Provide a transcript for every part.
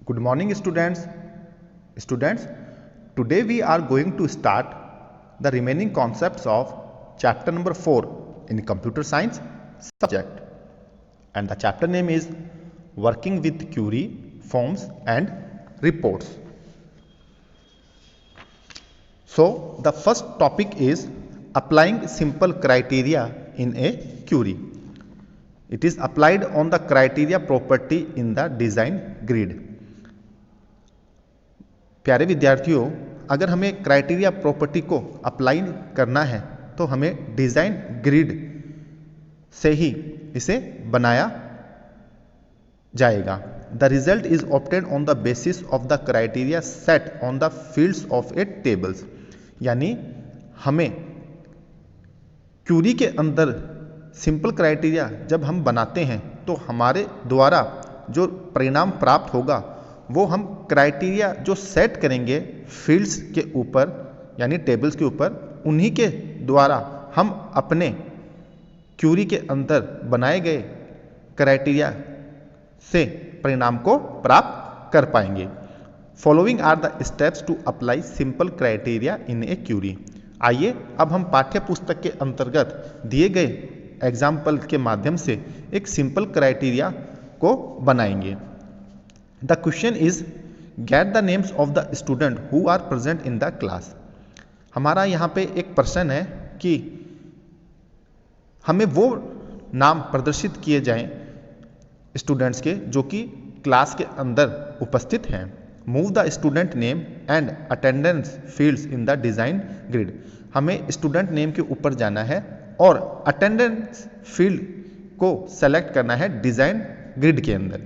Good morning, students. Students, today we are going to start the remaining concepts of chapter number 4 in computer science subject, and the chapter name is working with query, forms and reports. So the first topic is applying simple criteria in a query. It is applied on the criteria property in the design grid. प्यारे विद्यार्थियों, अगर हमें criteria property को apply करना है तो हमें design grid से ही इसे बनाया जाएगा. The result is obtained on the basis of the criteria set on the fields of A tables. यानी हमें क्यूरी के अंदर सिंपल क्राइटेरिया जब हम बनाते हैं तो हमारे द्वारा जो परिणाम प्राप्त होगा वो हम क्राइटेरिया जो सेट करेंगे फील्ड्स के ऊपर यानी टेबल्स के ऊपर, उन्हीं के द्वारा हम अपने क्यूरी के अंदर बनाए गए क्राइटेरिया से परिणाम को प्राप्त कर पाएंगे. Following are the steps to apply simple criteria in a query. आइए अब हम पाठ्य पुस्तक के अंतर्गत दिए गए एग्जाम्पल के माध्यम से एक सिंपल क्राइटेरिया को बनाएंगे. The question is get the names of the student who are present in the class. हमारा यहाँ पे एक प्रश्न है कि हमें वो नाम प्रदर्शित किए जाएं स्टूडेंट्स के जो कि क्लास के अंदर उपस्थित हैं. Move the student name and attendance fields in the design grid. हमें स्टूडेंट नेम के ऊपर जाना है और अटेंडेंस फील्ड को सेलेक्ट करना है डिजाइन ग्रिड के अंदर.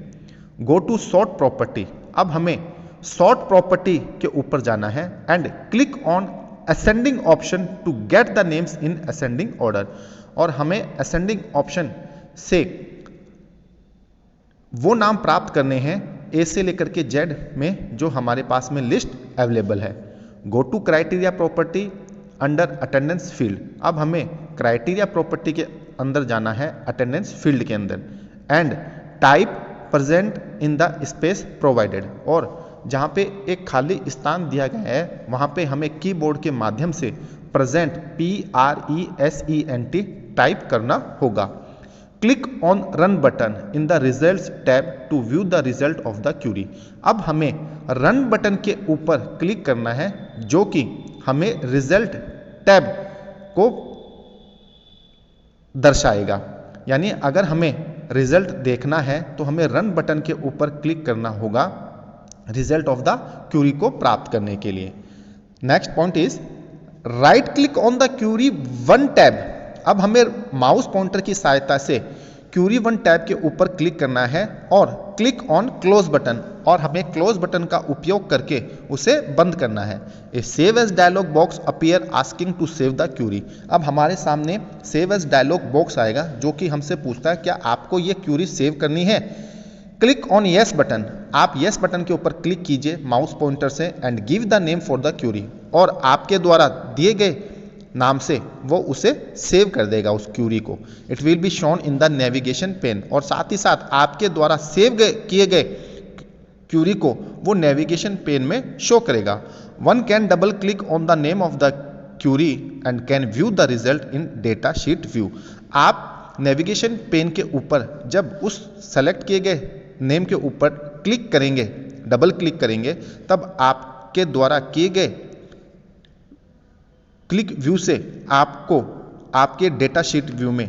Go to sort property. अब हमें सॉर्ट प्रॉपर्टी के ऊपर जाना है and click on ascending option to get the names in ascending order. और हमें असेंडिंग ऑप्शन से वो नाम प्राप्त करने हैं ए से लेकर के जेड में जो हमारे पास में लिस्ट अवेलेबल है. Go to criteria property under attendance field. अब हमें क्राइटेरिया प्रॉपर्टी के अंदर जाना है अटेंडेंस फील्ड के अंदर and type present in the space provided. और जहाँ पे एक खाली स्थान दिया गया है वहाँ पे हमें कीबोर्ड के माध्यम से प्रेजेंट PRESENT टाइप करना होगा. Click on run button in the results tab to view the result of the query. अब हमें रन बटन के ऊपर क्लिक करना है जो कि हमें रिजल्ट टैब को दर्शाएगा. यानी अगर हमें रिजल्ट देखना है तो हमें रन बटन के ऊपर क्लिक करना होगा रिजल्ट ऑफ द क्यूरी को प्राप्त करने के लिए. Next point is right click on the query one tab. अब हमें माउस पॉइंटर की सहायता से क्यूरी वन टैब के ऊपर क्लिक करना है और क्लिक ऑन क्लोज बटन, और हमें क्लोज बटन का उपयोग करके उसे बंद करना है. A save as dialog box appear asking to save the query. अब हमारे सामने सेव एज डायलॉग बॉक्स आएगा जो कि हमसे पूछता है क्या आपको ये क्यूरी सेव करनी है. Click on yes button. आप यस बटन के ऊपर क्लिक कीजिए माउस पॉइंटर से and give the name for the query. और आपके द्वारा दिए गए नाम से वो उसे सेव कर देगा उस क्यूरी को. It will be shown in the navigation pane. और साथ ही साथ आपके द्वारा सेव किए गए क्यूरी को वो नेविगेशन पेन में शो करेगा. One can double click on the name of the query and can view the result in data sheet view. आप नेविगेशन पेन के ऊपर जब उस सेलेक्ट किए गए नेम के ऊपर क्लिक करेंगे, डबल क्लिक करेंगे, तब आपके द्वारा किए गए क्लिक व्यू से आपको आपके डेटा शीट व्यू में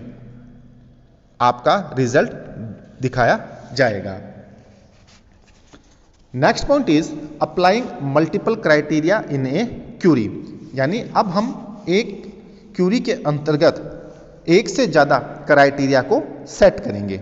आपका रिजल्ट दिखाया जाएगा. Next point is applying multiple criteria in a query. यानी अब हम एक क्यूरी के अंतर्गत एक से ज्यादा क्राइटेरिया को सेट करेंगे.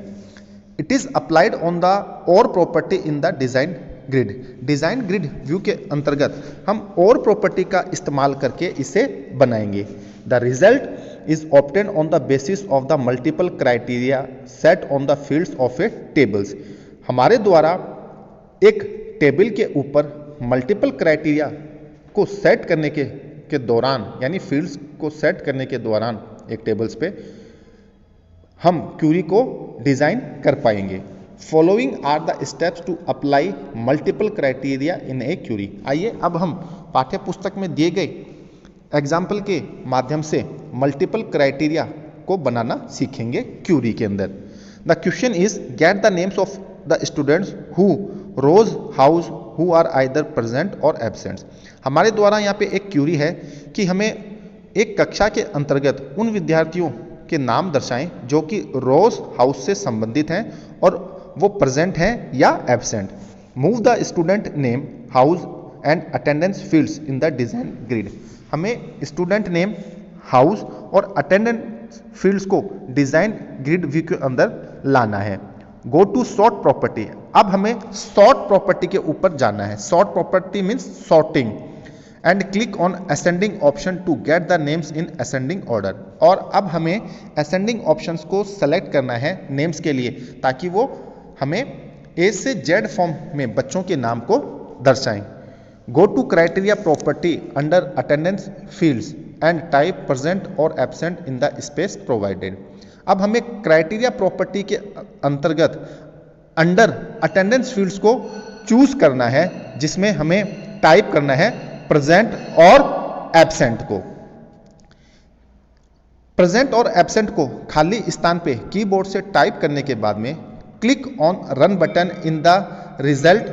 It is applied on the और property in the design grid. Design grid view के अंतर्गत हम और प्रॉपर्टी का इस्तेमाल करके इसे बनाएंगे. The result is obtain on the basis of the multiple criteria set on the fields of A tables. हमारे द्वारा एक टेबल के ऊपर मल्टीपल क्राइटेरिया को सेट करने के दौरान यानी फील्ड्स को सेट करने के दौरान एक टेबल्स पे हम क्यूरी को डिजाइन कर पाएंगे. Following are the steps to apply multiple criteria in a query. आइए अब हम पाठ्य पुस्तक में दिए गए एग्जाम्पल के माध्यम से मल्टीपल क्राइटेरिया को बनाना सीखेंगे क्यूरी के अंदर। The question is get the names of the students who rose house who are either present और एब्सेंट। हमारे द्वारा यहाँ पे एक क्यूरी है कि हमें एक कक्षा के अंतर्गत उन विद्यार्थियों के नाम दर्शाएं जो कि रोज हाउस से संबंधित हैं और वो प्रेजेंट हैं या absent. Move the student name house and attendance fields in the design grid. हमें स्टूडेंट नेम हाउस और अटेंडेंस फील्ड्स को डिजाइन ग्रिड व्यू के अंदर लाना है। Go to sort property. अब हमें सॉर्ट प्रॉपर्टी के ऊपर जाना है। Sort property means sorting and click on ascending option to get the names in ascending order. और अब हमें असेंडिंग ऑप्शंस को सेलेक्ट करना है नेम्स के लिए ताकि वो हमें ए से जेड फॉर्म में बच्चों के नाम को दर्शाएं। Go to criteria property under attendance fields and type present और absent in the space provided. अब हमें क्राइटेरिया प्रॉपर्टी के अंतर्गत अंडर अटेंडेंस फील्ड्स को चूज करना है जिसमें हमें टाइप करना है प्रेजेंट और एब्सेंट को। प्रेजेंट और एब्सेंट को खाली स्थान पे कीबोर्ड से टाइप करने के बाद में click on run button in the result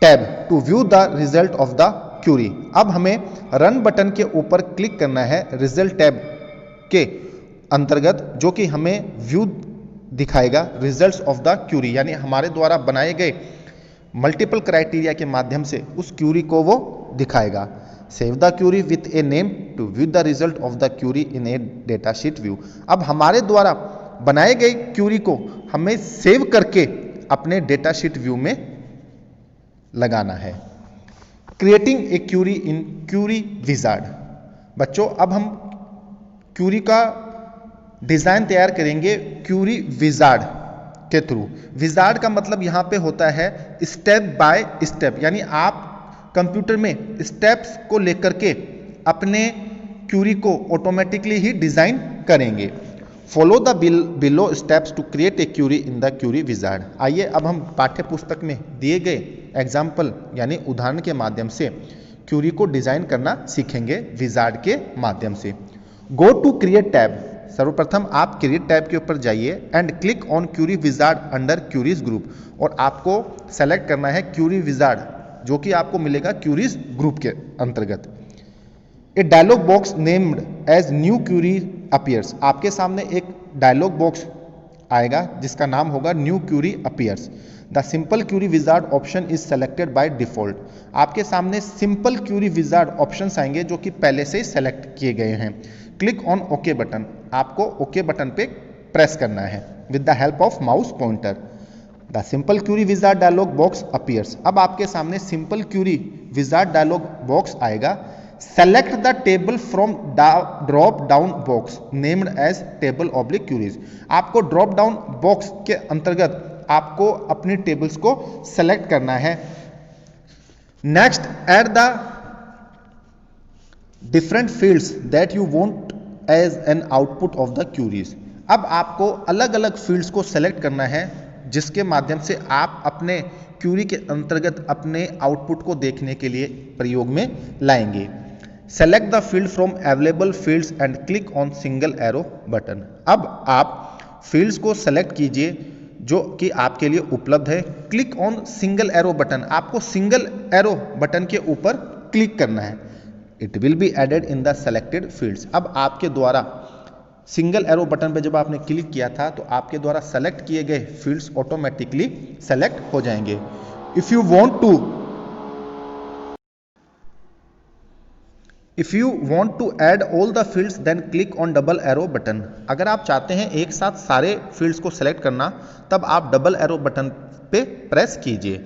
tab to view the result of the query. अब हमें रन बटन के ऊपर क्लिक करना है रिजल्ट टैब के अंतर्गत जो कि हमें व्यू दिखाएगा रिजल्ट्स ऑफ द क्यूरी, यानी हमारे द्वारा बनाए गए मल्टीपल क्राइटेरिया के माध्यम से उस क्यूरी को वो दिखाएगा। Save the query with a name to view the result of the query in a data sheet view. अब हमारे द्वारा बनाए गए क्यूरी को हमें सेव करके अपने डेटा शीट व्यू में लगाना है। Creating a query in query wizard. बच्चों अब हम क्यूरी का डिजाइन तैयार करेंगे क्यूरी विजार्ड के थ्रू। विजार्ड का मतलब यहां पे होता है स्टेप बाय स्टेप, यानी आप कंप्यूटर में स्टेप्स को लेकर के अपने क्यूरी को ऑटोमेटिकली ही डिजाइन करेंगे। Follow the below steps to create a query in the query wizard. आइए अब हम पाठ्य पुस्तक में दिए गए एग्जाम्पल यानी उदाहरण के माध्यम से क्यूरी को डिजाइन करना सीखेंगे विजार्ड के माध्यम से। Go to create tab. सर्वप्रथम आप क्रिएट टैब के ऊपर जाइए and click on query wizard under queries group, और आपको सेलेक्ट करना है क्यूरी विजार्ड जो कि आपको मिलेगा क्यूरीज ग्रुप के अंतर्गत। A dialog box named as new query appears. आपके सामने एक डायलॉग बॉक्स आएगा जिसका नाम होगा new query appears. The simple query wizard option is selected by default. आपके सामने सिंपल क्यूरी विजार्ड ऑप्शंस आएंगे जो कि पहले से ही सेलेक्ट किए गए हैं। Click on okay button. आपको ओके बटन पे प्रेस करना है with the help of mouse pointer. The simple query wizard dialog box appears. अब आपके सामने simple query wizard dialog box आएगा। Select the table from drop down box named as table oblique queries. आपको drop down box के अंतर्गत आपको अपनी tables को सेलेक्ट करना है। Next add the different fields that you want as an output of the queries. अब आपको अलग अलग फील्ड्स को सेलेक्ट करना है जिसके माध्यम से आप अपने क्यूरी के अंतर्गत अपने आउटपुट को देखने के लिए प्रयोग में लाएंगे। Select the field from available fields and click on single arrow button. अब आप फील्ड्स को सेलेक्ट कीजिए जो कि आपके लिए उपलब्ध है। Click on single arrow button. आपको सिंगल एरो बटन के ऊपर क्लिक करना है। It will be added in the selected fields. अब आपके द्वारा सिंगल एरो बटन पे जब आपने क्लिक किया था तो आपके द्वारा सेलेक्ट किए गए फील्ड्स ऑटोमेटिकली सेलेक्ट हो जाएंगे। If you want to add all the fields then click on double arrow button. अगर आप चाहते हैं एक साथ सारे फील्ड्स को सेलेक्ट करना तब आप डबल एरो बटन पे प्रेस कीजिए।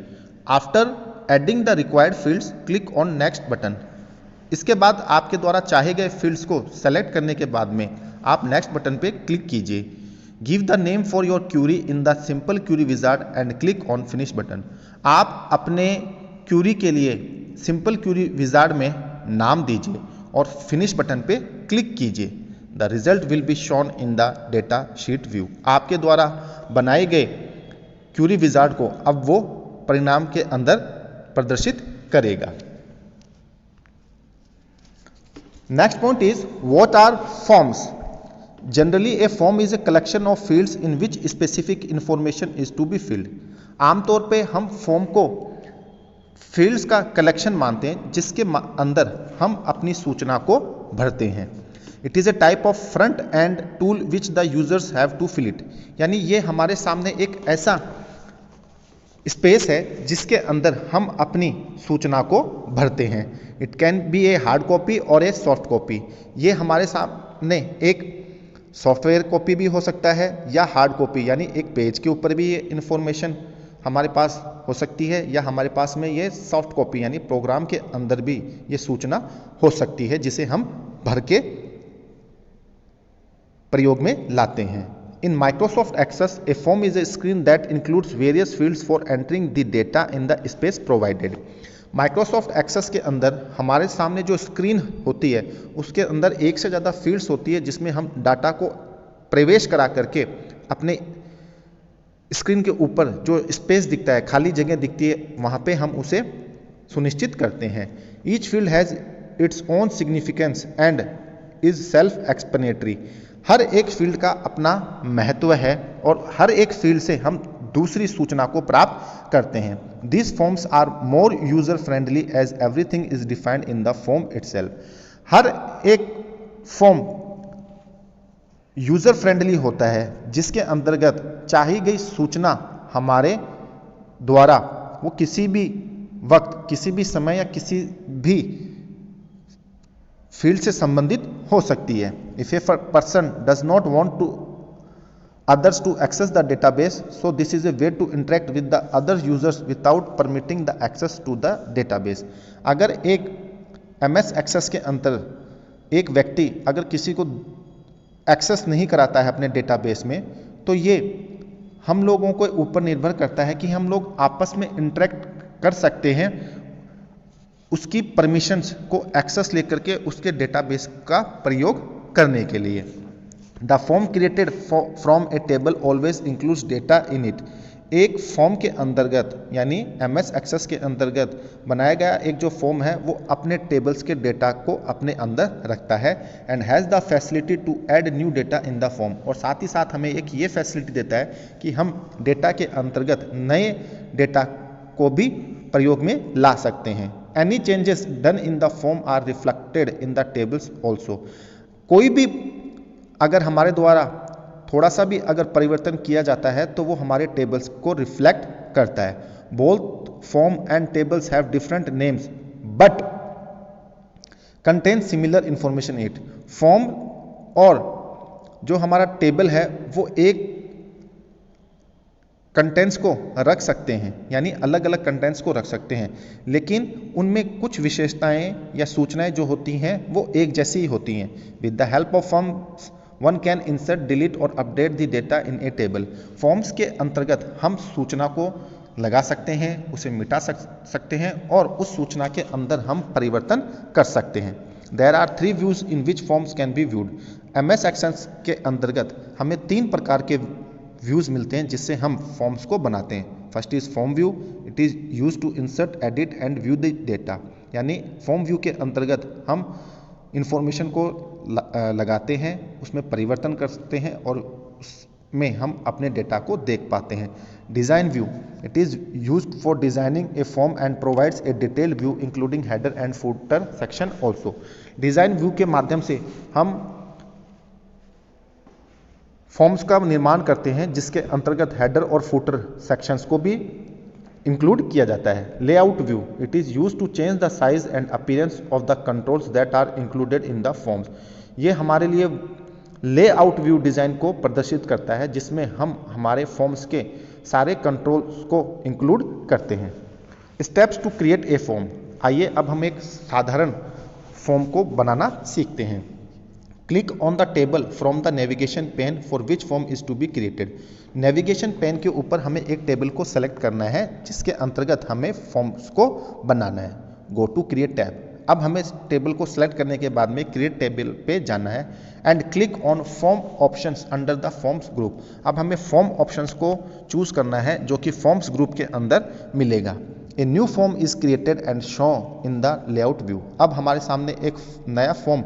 After adding the required fields click on next button. इसके बाद आपके द्वारा चाहे गए फील्ड्स को सेलेक्ट करने के बाद में आप नेक्स्ट बटन पे क्लिक कीजिए। Give the name for your query in the simple query wizard and click on finish button. आप अपने क्यूरी के लिए सिंपल क्यूरी विजार्ड में नाम दीजिए और फिनिश बटन पे क्लिक कीजिए। The result will be shown in the data sheet view. आपके द्वारा बनाए गए क्यूरी विजार्ड को अब वो परिणाम के अंदर प्रदर्शित करेगा। Next point is what are forms. Generally a form is a collection of fields in which specific information is to be filled. आमतौर पे हम फॉर्म को फील्ड्स का कलेक्शन मानते हैं जिसके अंदर हम अपनी सूचना को भरते हैं। It is a type of front end tool which the users have to fill it. यानी ये हमारे सामने एक ऐसा स्पेस है जिसके अंदर हम अपनी सूचना को भरते हैं। It can B a hard copy और ए सॉफ्ट कॉपी। ये हमारे सामने एक सॉफ्टवेयर कॉपी भी हो सकता है या हार्ड कॉपी, यानी एक पेज के ऊपर भी ये इंफॉर्मेशन हमारे पास हो सकती है, या हमारे पास में ये सॉफ्ट कॉपी यानी प्रोग्राम के अंदर भी ये सूचना हो सकती है जिसे हम भर के प्रयोग में लाते हैं। In Microsoft Access, a form is a screen that includes various fields for entering the data in the space provided. Microsoft Access के अंदर हमारे सामने जो स्क्रीन होती है उसके अंदर एक से ज़्यादा फील्ड्स होती है जिसमें हम डाटा को प्रवेश करा करके अपने स्क्रीन के ऊपर जो स्पेस दिखता है, खाली जगह दिखती है, वहाँ पे हम उसे सुनिश्चित करते हैं। Each field has its own significance and is self-explanatory. हर एक फील्ड का अपना महत्व है और हर एक फील्ड से हम दूसरी सूचना को प्राप्त करते हैं। These forms are more user friendly as everything is defined in the form itself. हर एक फॉर्म यूजर फ्रेंडली होता है जिसके अंतर्गत चाही गई सूचना हमारे द्वारा वो किसी भी वक्त, किसी भी समय या किसी भी फील्ड से संबंधित हो सकती है। If a person does not want to others to access the database, so this is a way to interact with the other users without permitting the access to the database. अगर एक MS access के अंतर एक व्यक्ति अगर किसी को access नहीं कराता है अपने डेटाबेस में, तो ये हम लोगों को ऊपर निर्भर करता है कि हम लोग आपस में इंटरेक्ट कर सकते हैं उसकी परमिशंस को एक्सेस लेकर के उसके डेटाबेस का प्रयोग करने के लिए। The form created from A table always includes data in it. एक फॉर्म के अंतर्गत यानी MS एक्सेस के अंतर्गत बनाया गया एक जो फॉर्म है वो अपने टेबल्स के डेटा को अपने अंदर रखता है and has the facility to add new data in the form. और साथ ही साथ हमें एक ये फैसिलिटी देता है कि हम डेटा के अंतर्गत नए डेटा को भी प्रयोग में ला सकते हैं। Any changes done in the form are reflected in the tables also. कोई भी अगर हमारे द्वारा थोड़ा सा भी अगर परिवर्तन किया जाता है तो वो हमारे टेबल्स को रिफ्लेक्ट करता है। Both form and tables have different names but contain similar information it. Form और जो हमारा टेबल है वो एक कंटेंट्स को रख सकते हैं, यानी अलग अलग कंटेंट्स को रख सकते हैं, लेकिन उनमें कुछ विशेषताएं या सूचनाएं जो होती हैं वो एक जैसी ही होती हैं। With the help of forms one can insert, delete और update the data in a table. Forms के अंतर्गत हम सूचना को लगा सकते हैं, उसे मिटा सकते हैं और उस सूचना के अंदर हम परिवर्तन कर सकते हैं। There are 3 views in which forms can be viewed. MS access के अंतर्गत हमें 3 प्रकार के व्यूज मिलते हैं जिससे हम फॉर्म्स को बनाते हैं। First is form view, it is use to insert, edit and view the data. यानी फॉर्म व्यू के अंतर्गत हम इंफॉर्मेशन को लगाते हैं, उसमें परिवर्तन करते हैं और उसमें हम अपने डेटा को देख पाते हैं। Design view, it is used for designing A form and provides a detailed view including header and footer section also. Design view के माध्यम से हम फॉर्म्स का निर्माण करते हैं जिसके अंतर्गत हेडर और फूटर सेक्शंस को भी इंक्लूड किया जाता है। Layout view, it is use to change the size and appearance of the controls that are included in the forms. ये हमारे लिए लेआउट व्यू डिज़ाइन को प्रदर्शित करता है जिसमें हम हमारे फॉर्म्स के सारे कंट्रोल्स को इंक्लूड करते हैं। Steps to create a form. आइए अब हम एक साधारण फॉर्म को बनाना सीखते हैं। Click on the table from the navigation pane for which form is to be created. Navigation pane के ऊपर हमें एक टेबल को सेलेक्ट करना है जिसके अंतर्गत हमें फॉर्म्स को बनाना है। Go to create tab. अब हमें टेबल को सिलेक्ट करने के बाद में क्रिएट टेबल पे जाना है and click on form options under the forms group. अब हमें फॉर्म ऑप्शंस को चूज करना है जो कि फॉर्म्स ग्रुप के अंदर मिलेगा। A new form is created and show in the layout view. अब हमारे सामने एक नया फॉर्म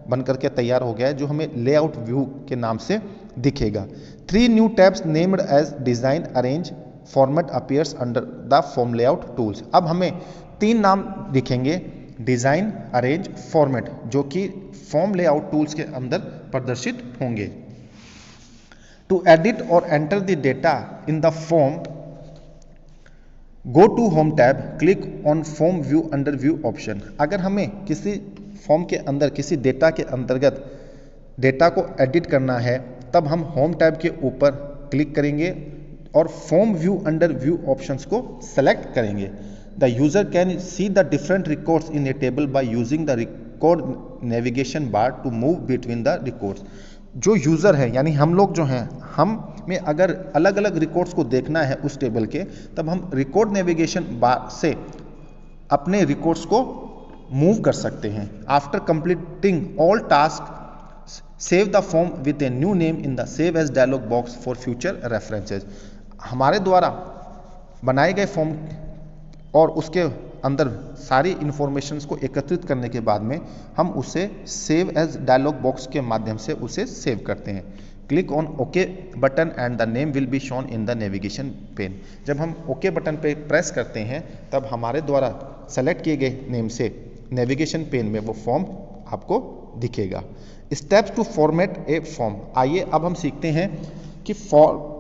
बन करके तैयार हो गया है जो हमें लेआउट व्यू के नाम से दिखेगा। 3 new tabs named as design, arrange, format appears under the form layout tools. अब हमें 3 नाम दिखेंगे, डिजाइन, अरेंज, फॉर्मेट, जो कि फॉर्म लेआउट टूल्स के अंदर प्रदर्शित होंगे। To edit or enter the data in the form, go to home tab, click on form view under view option. अगर हमें किसी फॉर्म के अंदर किसी डेटा के अंतर्गत डेटा को एडिट करना है तब हम होम टैब के ऊपर क्लिक करेंगे और form view under view options को सेलेक्ट करेंगे। The user can see the different records in a table by using the record navigation bar to move between the records. जो यूजर है यानी हम लोग जो हैं, हम में अगर अलग अलग रिकॉर्ड्स को देखना है उस टेबल के, तब हम रिकॉर्ड नेविगेशन बार से अपने रिकॉर्ड्स को मूव कर सकते हैं। After completing all task, save the form with a new name in the save as dialog box for future references. हमारे द्वारा बनाए गए फॉर्म और उसके अंदर सारी इंफॉर्मेशंस को एकत्रित करने के बाद में हम उसे सेव एज डायलॉग बॉक्स के माध्यम से उसे सेव करते हैं। Click on okay button and the name will be shown in the navigation pane. जब हम ओके बटन पे प्रेस करते हैं तब हमारे द्वारा सेलेक्ट किए गए नेम से नेविगेशन पेन में वो फॉर्म आपको दिखेगा। Steps to format a form. आइए अब हम सीखते हैं कि फॉर्म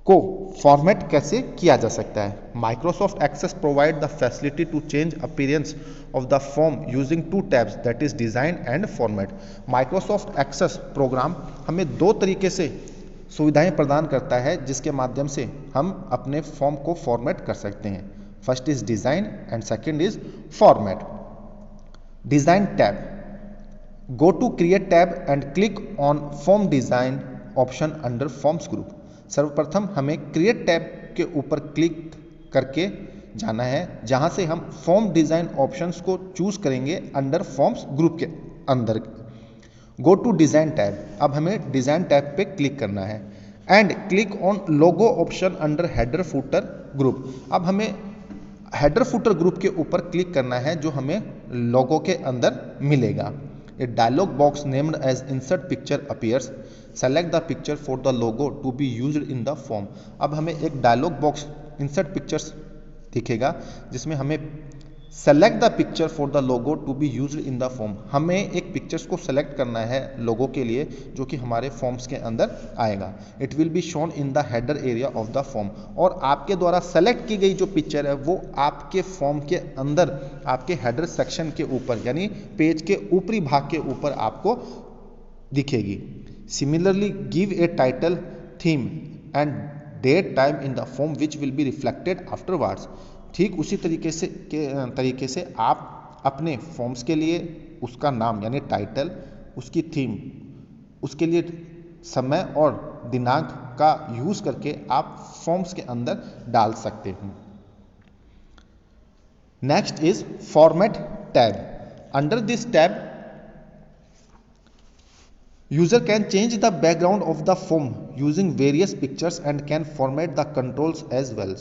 को फॉर्मेट कैसे किया जा सकता है। Microsoft access provide the facility to change appearance of the form using 2 tabs, that is design and format. Microsoft access program हमें 2 तरीके से सुविधाएं प्रदान करता है जिसके माध्यम से हम अपने फॉर्म को फॉर्मेट कर सकते हैं। First is design and second is format. Design tab, go to create tab and click on form design option under forms group. सर्वप्रथम हमें क्रिएट टैब के ऊपर क्लिक करके जाना है जहां से हम फॉर्म डिजाइन ऑप्शंस को चूज करेंगे अंडर फॉर्म्स ग्रुप के अंदर। गो टू डिजाइन टैब, अब हमें डिजाइन टैब पे क्लिक करना है and click on logo option under header footer group. अब हमें हेडर फुटर ग्रुप के ऊपर क्लिक करना है जो हमें लोगो के अंदर मिलेगा। A dialog box named as insert picture appears. Select the picture for the logo to be used in the form. अब हमें एक डायलॉग बॉक्स insert pictures दिखेगा जिसमें हमें select the picture for the logo to be used in the form। हमें एक pictures को select करना है लोगो के लिए जो कि हमारे फॉर्म्स के अंदर आएगा। It will be shown in the header area of the form. और आपके द्वारा सेलेक्ट की गई जो पिक्चर है वो आपके फॉर्म के अंदर आपके हेडर सेक्शन के ऊपर यानी पेज के ऊपरी भाग के ऊपर आपको दिखेगी। Similarly give a title, theme and date time in the form which will be reflected afterwards. ठीक उसी तरीके से आप अपने फॉर्म्स के लिए उसका नाम यानी टाइटल, उसकी थीम, उसके लिए समय और दिनांक का यूज करके आप फॉर्म्स के अंदर डाल सकते हैं। Next is format tab. Under this tab user can change the background of the form using various pictures and can format the controls as well.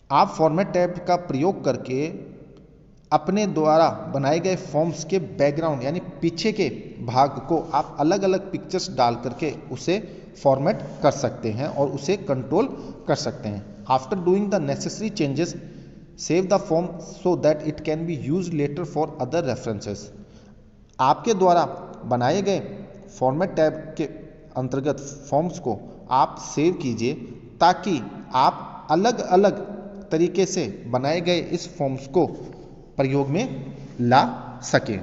आप फॉर्मेट टैब का प्रयोग करके अपने द्वारा बनाए गए फॉर्म्स के बैकग्राउंड यानी पीछे के भाग को आप अलग अलग पिक्चर्स डाल करके उसे फॉर्मेट कर सकते हैं और उसे कंट्रोल कर सकते हैं। After doing the necessary changes, save the form so that it can be used later for other references. आपके द्वारा बनाए गए फॉर्मेट टैब के अंतर्गत फॉर्म्स को आप सेव कीजिए ताकि आप अलग अलग तरीके से बनाए गए इस फॉर्म्स को प्रयोग में ला सकें।